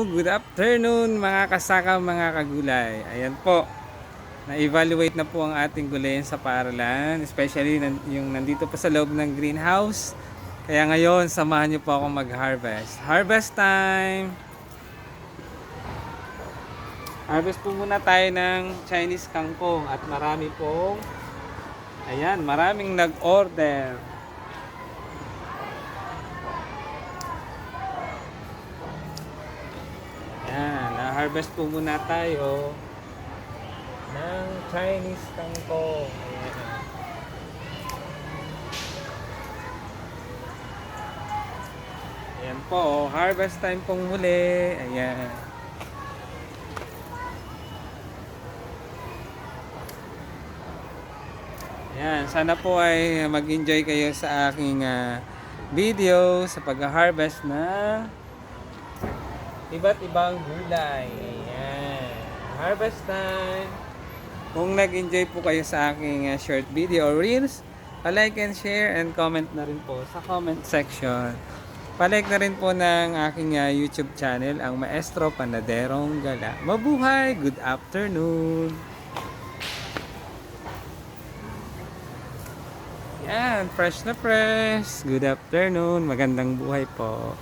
good afternoon mga kasaka, mga kagulay. Ayan po, na-evaluate na po ang ating gulayan sa paaralan, especially yung nandito pa sa loob ng greenhouse. Kaya ngayon, samahan niyo po ako mag-harvest. Harvest time! Harvest po muna tayo ng Chinese kangkong at marami pong, ayan, maraming nag-order. Ayan, na-harvest po muna tayo ng Chinese kangkong. Ayan. Ayan po, harvest time pong muli. Ayan. Ayan, sana po ay mag-enjoy kayo sa aking video sa pag-harvest ng iba't ibang gulay. Ayan. Harvest time. Kung nag-enjoy po kayo sa aking short video or reels, pa-like and share and comment na rin po sa comment section. Pa-like na rin po ng aking YouTube channel, ang Maestro Panaderong Gala. Mabuhay! Good afternoon! Yan, fresh na fresh. Good afternoon. Magandang buhay po.